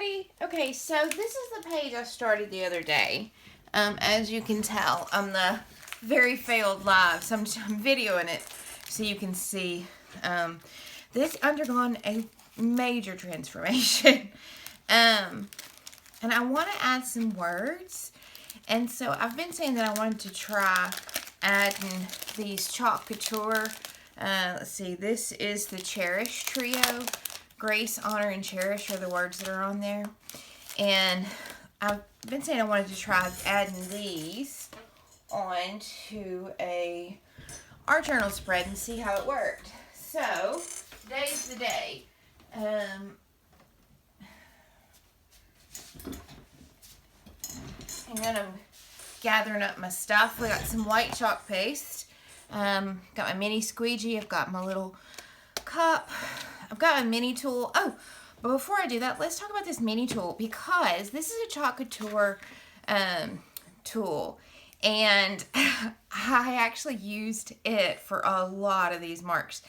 everybody. Okay, so this is the page I started the other day. As you can tell, on the very failed live, so I'm videoing it so you can see. This undergone a major transformation. And I want to add some words. And so I've been saying that I wanted to try adding these Chalk Couture. Let's see, this is the Cherish Trio. Grace, Honor, and Cherish are the words that are on there. And I've been saying I wanted to try adding these onto a art journal spread and see how it worked. So, today's the day. I'm gathering up my stuff. We got some white chalk paste. Got my mini squeegee. I've got my little cup. I've got a mini tool. Oh, but before I do that, let's talk about this mini tool, because this is a Chalk Couture tool, and I actually used it for a lot of these marks.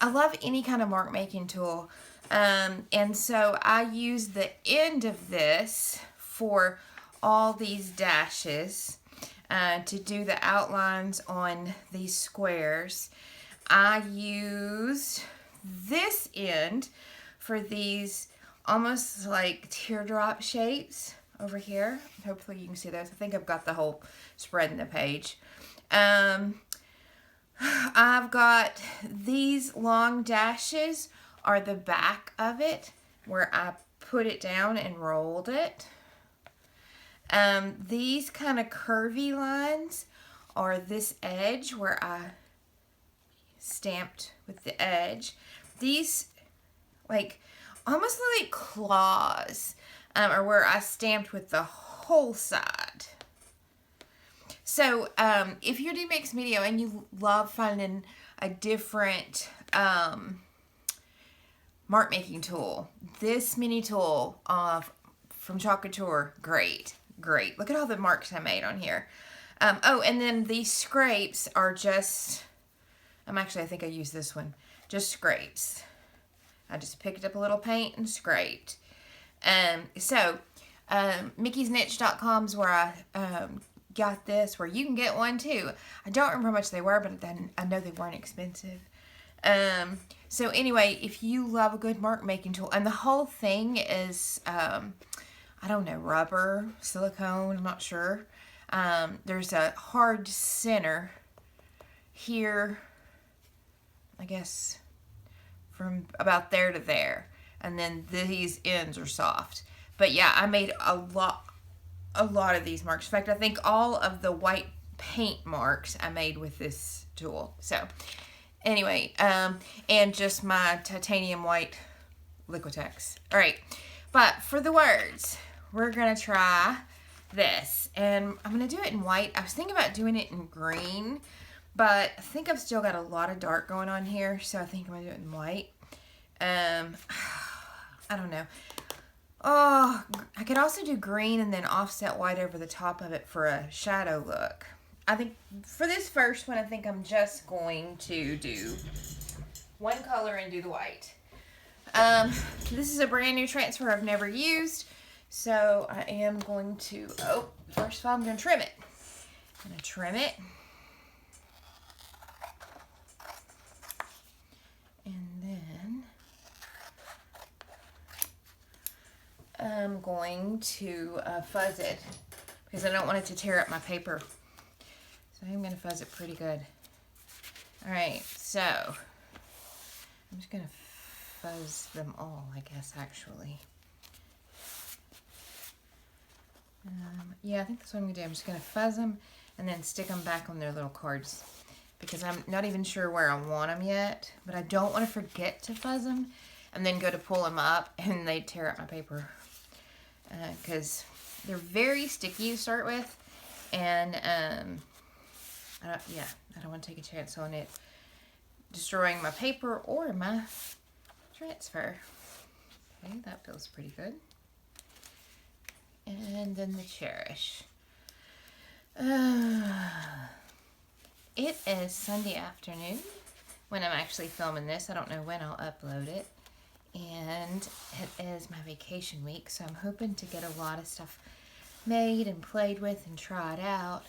I love any kind of mark making tool, and so I used the end of this for all these dashes to do the outlines on these squares. I used this end for these almost like teardrop shapes over here. Hopefully you can see those. I think I've got the whole spread in the page. I've got these long dashes are the back of it where I put it down and rolled it. These kind of curvy lines are this edge where I stamped with the edge. These like almost like claws are where I stamped with the whole side. So if you're doing mixed media and you love finding a different mark making tool, this mini tool from Chalk Couture, great. Look at all the marks I made on here. Oh, and then these scrapes are just, I think I used this one, just scrapes. I just picked up a little paint and scraped. Mickey'sNiche.com is where I got this, where you can get one too. I don't remember how much they were, but then I know they weren't expensive. So anyway, if you love a good mark making tool, and the whole thing is, I don't know, rubber, silicone, I'm not sure. There's a hard center here, I guess, from about there to there, and then these ends are soft. But yeah, I made a lot of these marks. In fact, I think all of the white paint marks I made with this tool. So anyway, and just my titanium white Liqutex. All right, but for the words, we're gonna try this, and I'm gonna do it in white. I was thinking about doing it in green, but I think I've still got a lot of dark going on here, so I think I'm going to do it in white. I don't know. Oh, I could also do green and then offset white over the top of it for a shadow look. I think for this first one, I think I'm just going to do one color and do the white. This is a brand new transfer I've never used, so I am going to, first of all, I'm going to trim it. I'm going to trim it. And then I'm going to fuzz it because I don't want it to tear up my paper. So I'm going to fuzz it pretty good. Alright, so I'm just going to fuzz them all, I guess, actually. Yeah, I think that's what I'm going to do. I'm just going to fuzz them and then stick them back on their little cards, because I'm not even sure where I want them yet, but I don't want to forget to fuzz them and then go to pull them up and they tear up my paper, because they're very sticky to start with, and I don't want to take a chance on it destroying my paper or my transfer. Okay, that feels pretty good. And then the Cherish. It is Sunday afternoon when I'm actually filming this. I don't know when I'll upload it. and it is my vacation week, so I'm hoping to get a lot of stuff made and played with and tried out.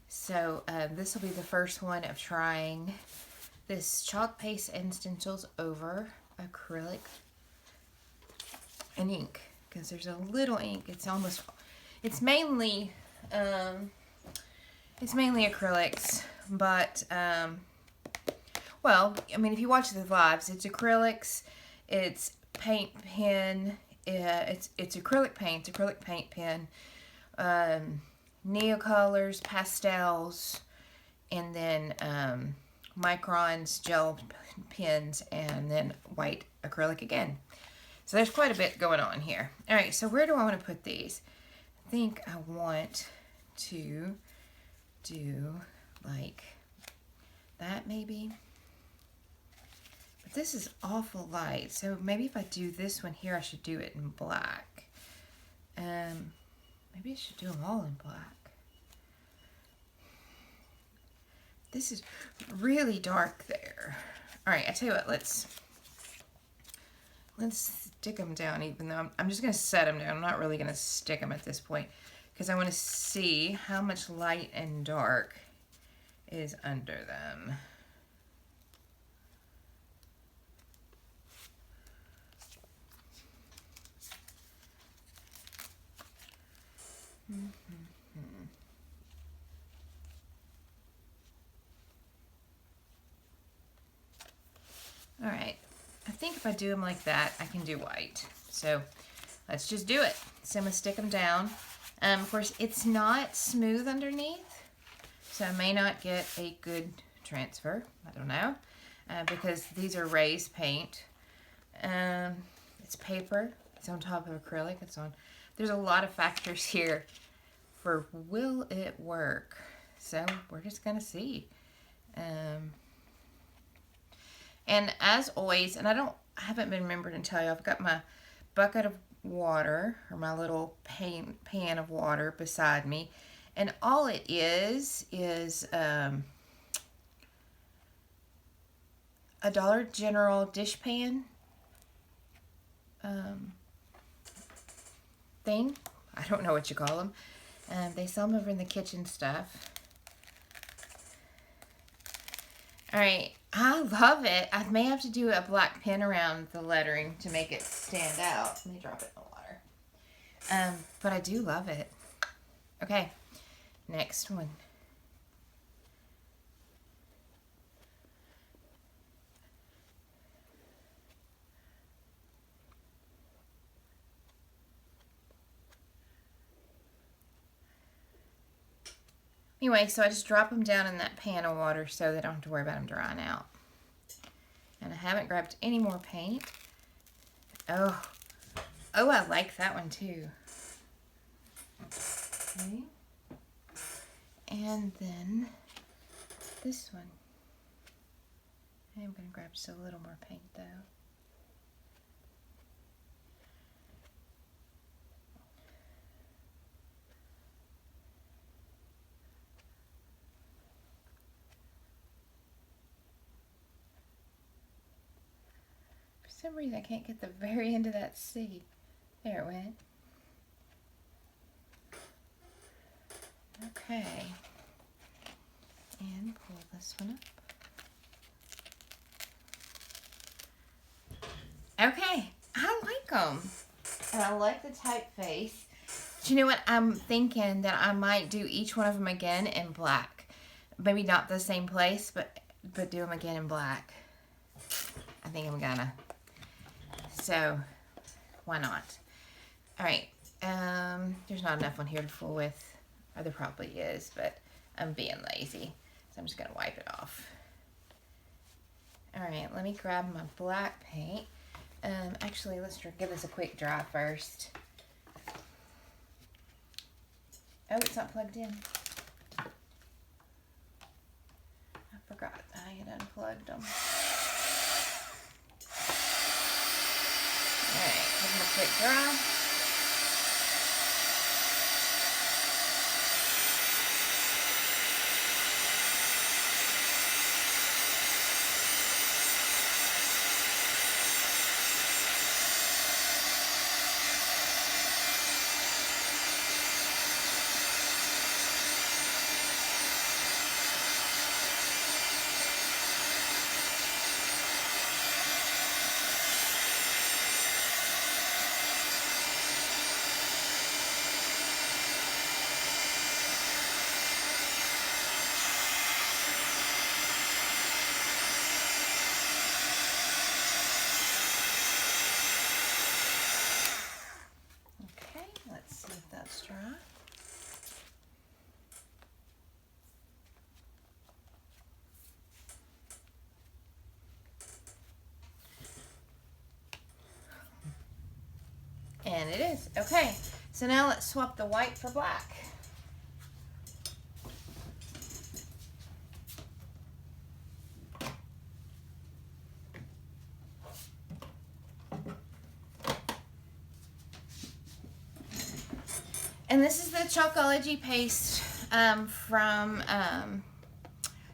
So this will be the first one of trying this chalk paste and stencils over acrylic and ink, because there's a little ink. It's mainly acrylics, but well, I mean, if you watch the lives, it's acrylics, it's paint pen, it's acrylic paint, acrylic paint pen, Neocolors, Pastels, and then Micron's gel pens, and then white acrylic again. So there's quite a bit going on here. All right, so where do I want to put these? I think I want to do like that maybe. But this is awful light, so maybe if I do this one here, I should do it in black. Maybe I should do them all in black. This is really dark there. All right, I tell you what, let's stick them down, even though I'm just going to set them down. I'm not really going to stick them at this point because I want to see how much light and dark is under them. All right, I think if I do them like that, I can do white. So let's just do it. So I'm gonna stick them down. Of course, it's not smooth underneath, so I may not get a good transfer. I don't know, because these are raised paint. It's paper. It's on top of acrylic. There's a lot of factors here for will it work. So we're just gonna see. And as always, and I haven't been remembering to tell you, I've got my bucket of water, or my little pan of water beside me. And all it is a Dollar General dish pan thing. I don't know what you call them. They sell them over in the kitchen stuff. All right, I love it. I may have to do a black pen around the lettering to make it stand out. Let me drop it in the water. But I do love it. Okay, next one. Anyway, so I just drop them down in that pan of water so they don't have to worry about them drying out. And I haven't grabbed any more paint. Oh, I like that one too. Okay. And then this one. I'm going to grab just a little more paint though. For some reason I can't get the very end of that C. There it went. Okay. And pull this one up. Okay, I like them. And I like the typeface. But you know what? I'm thinking that I might do each one of them again in black. Maybe not the same place, but do them again in black. I think I'm gonna. So, why not? All right. There's not enough on here to fool with. Or there probably is, but I'm being lazy. So I'm just going to wipe it off. All right, let me grab my black paint. Actually, let's give this a quick dry first. Oh, it's not plugged in. I forgot I had unplugged them. All right, give them a quick dry. it is. Okay, so now let's swap the white for black. And this is the Chalkology Paste from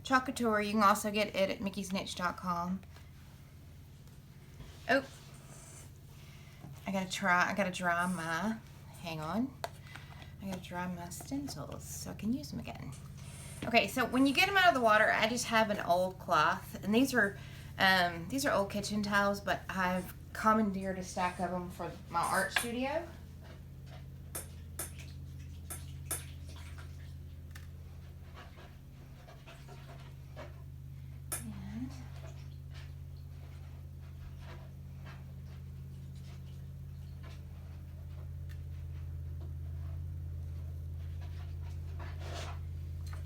Chalk Couture. You can also get it at mickysniche.com. Oh, I gotta dry my, hang on. I gotta dry my stencils so I can use them again. Okay, so when you get them out of the water, I just have an old cloth, and these are old kitchen towels, but I've commandeered a stack of them for my art studio.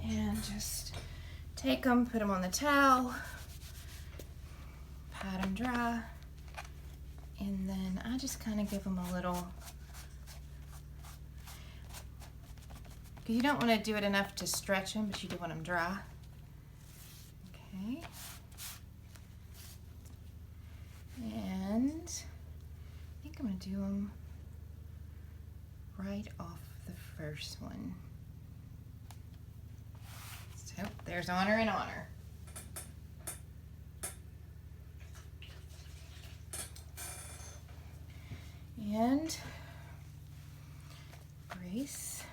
And just take them, put them on the towel, pat them dry, and then I just kind of give them a little, because you don't want to do it enough to stretch them, but you do want them dry. Okay. And I think I'm going to do them right off the first one. So there's honor and honor. And Grace.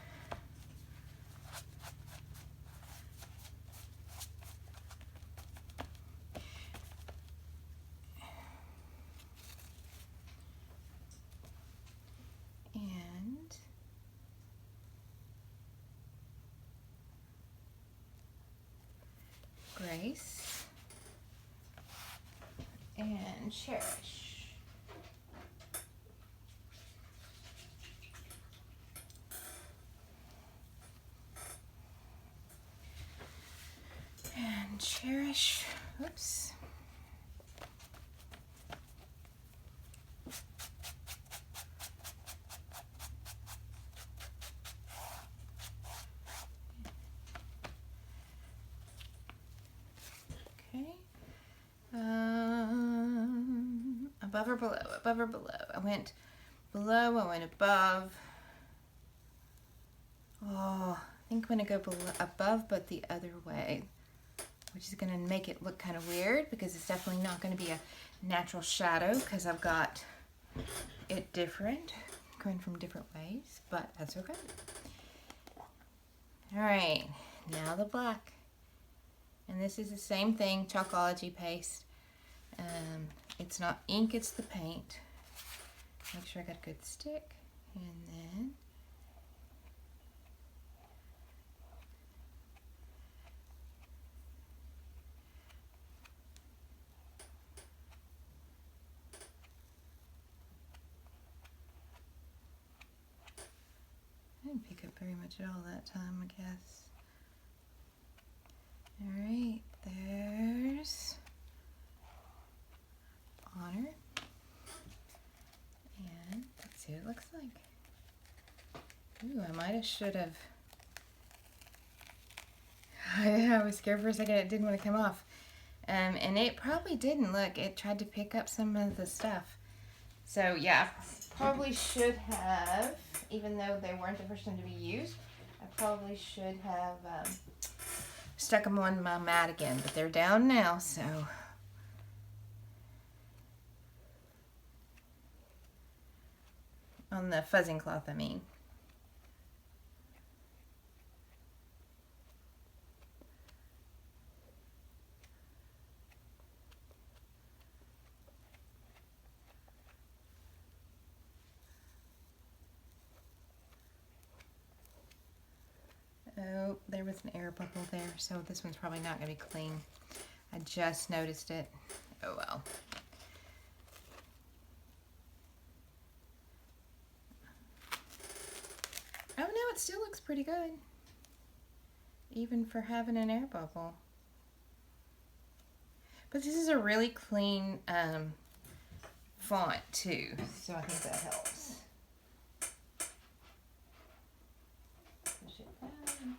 And Grace and Cherish. And Cherish, oops. Above or below, above or below. I went below, I went above. Oh, I think I'm going to go below, above, but the other way, which is going to make it look kind of weird because it's definitely not going to be a natural shadow because I've got it different, going from different ways, but that's okay. All right, now the black. And this is the same thing, Chalkology Paste. It's not ink, it's the paint. Make sure I got a good stick. And then I didn't pick up very much at all that time, I guess. Alright, there's honor. And let's see what it looks like. Ooh, I should have. I was scared for a second it didn't want to come off. And it probably didn't. Look, it tried to pick up some of the stuff. So yeah, probably should have, even though they weren't the first time to be used, I probably should have stuck them on my mat again, but they're down now, so. On the fuzzing cloth, I mean. Oh, there was an air bubble there, so this one's probably not going to be clean. I just noticed it. Oh well. Oh no, it still looks pretty good. Even for having an air bubble. But this is a really clean font too, so I think that helps.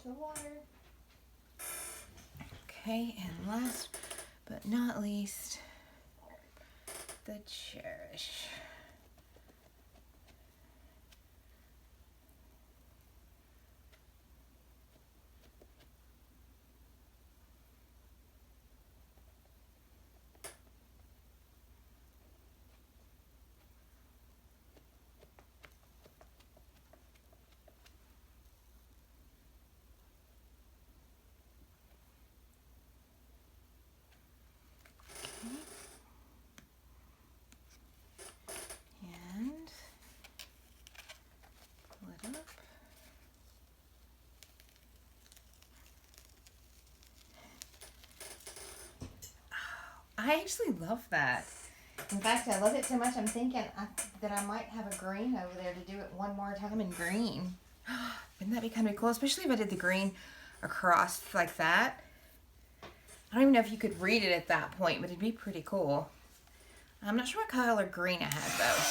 to the water. Okay, and last but not least, the Cherish. I actually love that. In fact, I love it so much I'm thinking that I might have a green over there to do it one more time in green. Wouldn't that be kind of cool? Especially if I did the green across like that. I don't even know if you could read it at that point, but it'd be pretty cool. I'm not sure what color green I had though.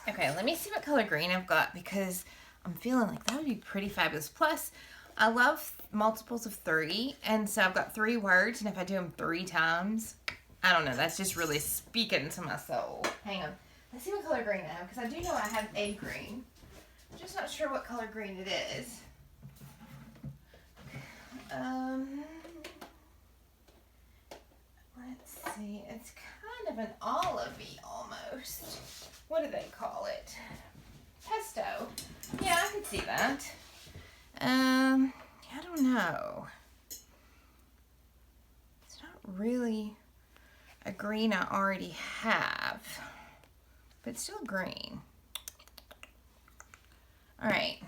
Okay, let me see what color green I've got because I'm feeling like that would be pretty fabulous. Plus, I love multiples of 3, and so I've got 3 words, and if I do them 3 times, I don't know, that's just really speaking to my soul. Hang on. Let's see what color green I have because I do know I have a green. I'm just not sure what color green it is. Let's see. It's kind of an olivey almost. What do they call it? Pesto. Yeah, I could see that. I don't know. It's not really a green I already have, but it's still green. All right.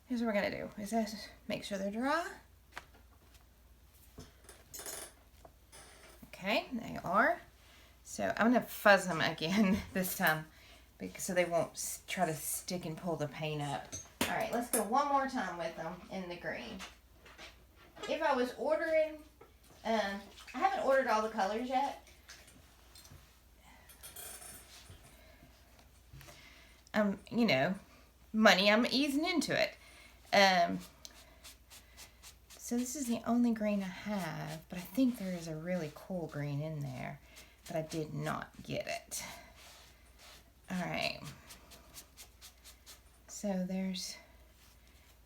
Here's what we're gonna do. Is this make sure they're dry. Okay, they are. So I'm gonna fuzz them again this time because so they won't try to stick and pull the paint up. All right, let's go one more time with them in the green. If I was ordering, I haven't ordered all the colors yet. You know, money, I'm easing into it. So this is the only green I have, but I think there is a really cool green in there, but I did not get it. All right. So there's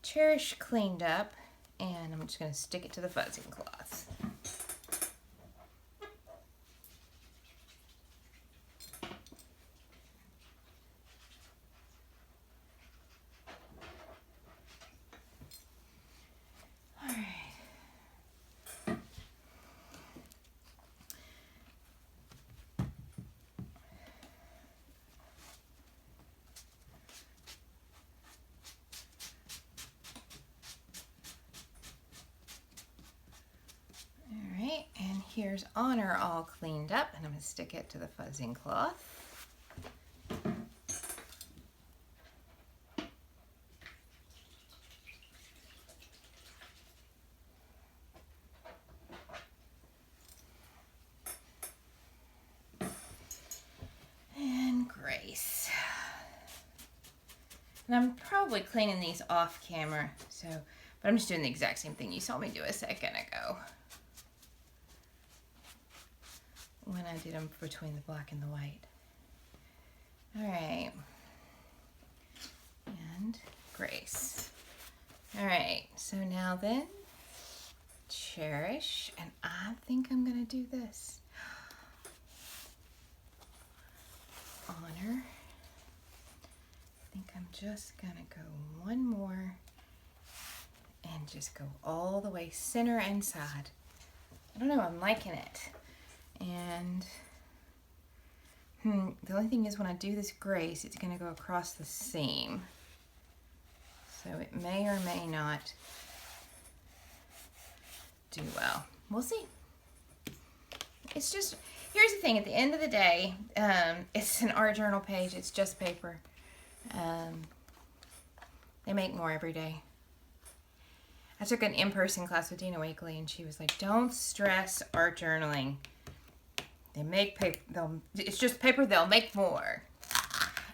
Cherish cleaned up, and I'm just going to stick it to the fuzzing cloth. Here's Honor all cleaned up, and I'm going to stick it to the fuzzing cloth. And Grace. And I'm probably cleaning these off camera, but I'm just doing the exact same thing you saw me do a second ago, when I did them between the black and the white. All right. And Grace. All right, so now then, Cherish, and I think I'm gonna do this. Honor. I think I'm just gonna go one more and just go all the way center and side. I don't know, I'm liking it. And The only thing is when I do this grace, it's going to go across the seam. So it may or may not do well. We'll see. It's just, here's the thing, at the end of the day, it's an art journal page. It's just paper. They make more every day. I took an in-person class with Dina Wakely, and she was like, don't stress art journaling. They make paper, it's just paper, they'll make more.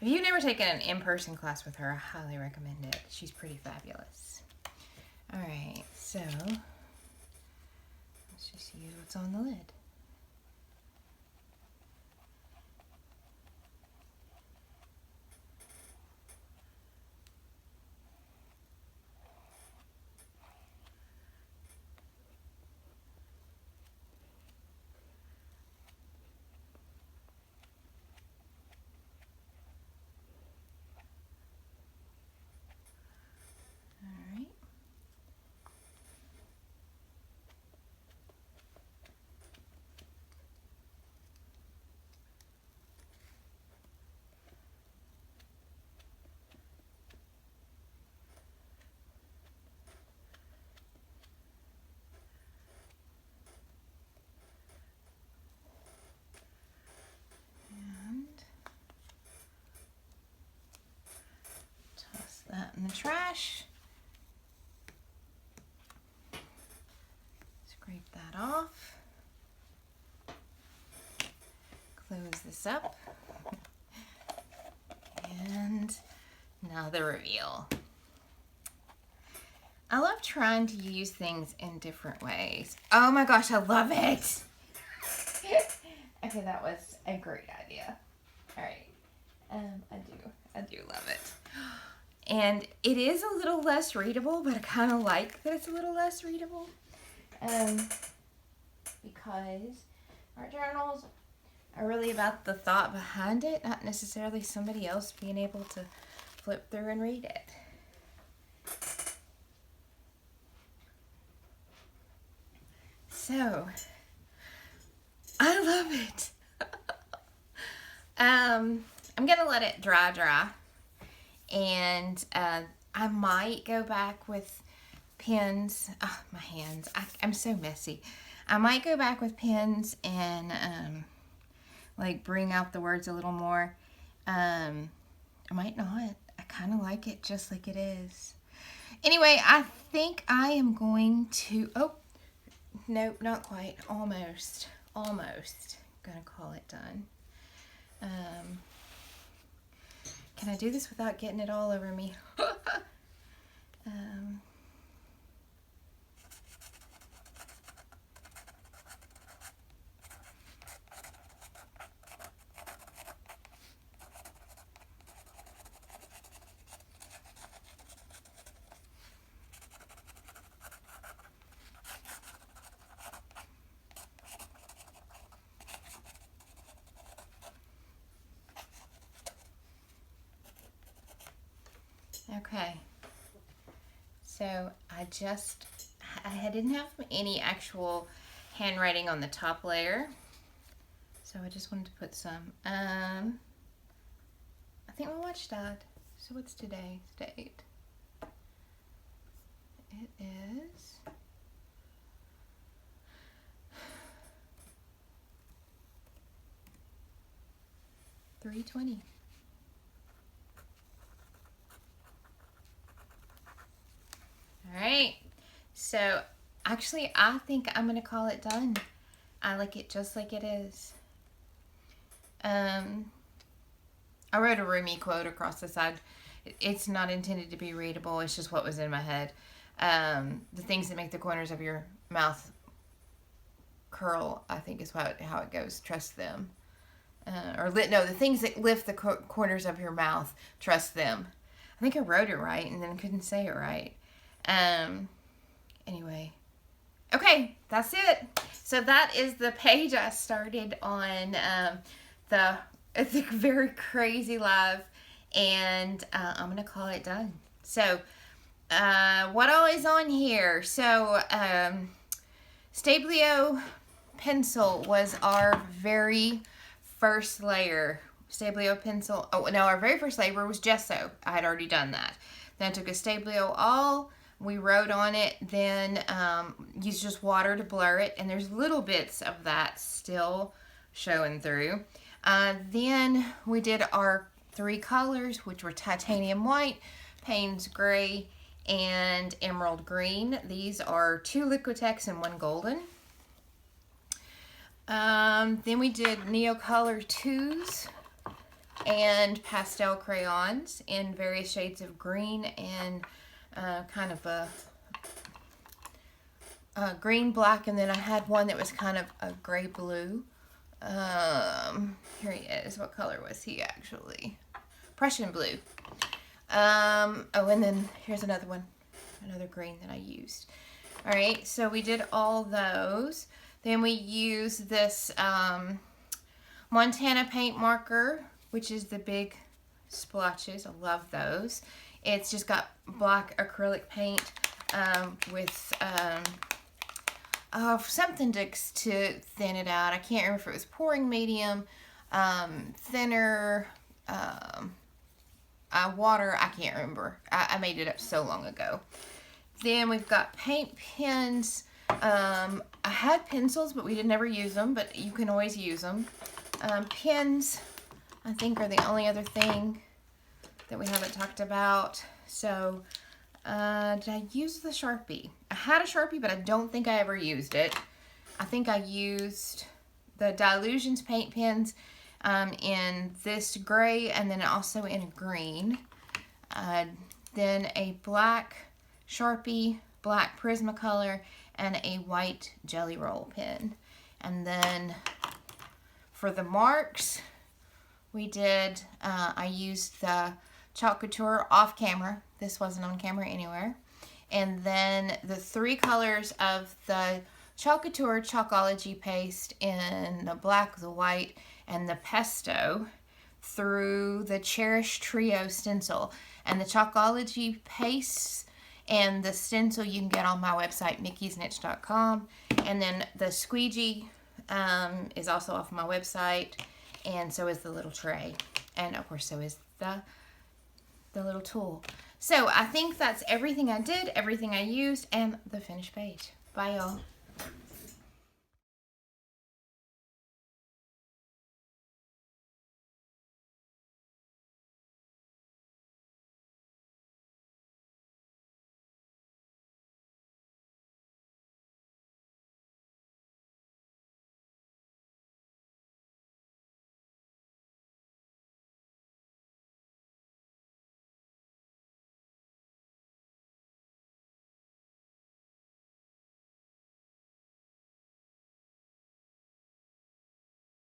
If you've never taken an in-person class with her, I highly recommend it. She's pretty fabulous. All right, so let's just use what's on the lid. That in the trash. Scrape that off. Close this up. And now the reveal. I love trying to use things in different ways. Oh my gosh, I love it. Okay, that was a great idea. All right. I do love it. And it is a little less readable, but I kind of like that it's a little less readable. Because art journals are really about the thought behind it, not necessarily somebody else being able to flip through and read it. So, I love it. I'm going to let it dry. And I might go back with pens. Oh, my hands. I'm so messy. I might go back with pens and like bring out the words a little more. I might not. I kind of like it just like it is. Anyway, I think I am going to... Oh, nope, not quite. Almost. Gonna call it done. Can I do this without getting it all over me? Okay, so I didn't have any actual handwriting on the top layer, so I just wanted to put some. I think my watch died, so what's today's date? It is $3:20. All right, so actually I think I'm gonna call it done. I like it just like it is. I wrote a Rumi quote across the side. It's not intended to be readable, it's just what was in my head. The things that make the corners of your mouth curl, I think is how it goes. Trust them. The things that lift the corners of your mouth, trust them. I think I wrote it right and then couldn't say it right. Anyway, okay, that's it. So that is the page I started on the very crazy live, and I'm gonna call it done. So what all is on here? So Stablio pencil was our very first layer Stablio pencil. Oh, no, our very first layer was gesso. I had already done that. Then I took a Stablio All. We wrote on it, then used just water to blur it, and there's little bits of that still showing through. Then we did our 3 colors, which were titanium white, Payne's gray, and emerald green. These are 2 Liquitex and 1 golden. Then we did Neocolor IIs and pastel crayons in various shades of green and kind of a green black, and then I had one that was kind of a gray blue. Here he is. What color was he actually? Prussian blue. Oh, and then here's another one, another green that I used. All right, so we did all those. Then we used this Montana paint marker, which is the big splotches. I love those. It's just got black acrylic paint with something to thin it out. I can't remember if it was pouring medium, thinner, water. I can't remember. I made it up so long ago. Then we've got paint pens. I had pencils, but we did never use them, but you can always use them. Pens, I think, are the only other thing that we haven't talked about. So, did I use the Sharpie? I had a Sharpie, but I don't think I ever used it. I think I used the Dylusions paint pens in this gray and then also in green. Then a black Sharpie, black Prismacolor, and a white Gelli Roll pen. And then for the marks, we did, I used the Chalk Couture off camera. This wasn't on camera anywhere. And then the 3 colors of the Chalk Couture Chalkology Paste in the black, the white, and the Pesto through the Cherish Trio stencil. And the Chalkology Paste and the stencil you can get on my website, mickysniche.com. And then the squeegee is also off my website, and so is the little tray. And of course, so is the little tool. So I think that's everything I did, everything I used, and the finished page. Bye, y'all.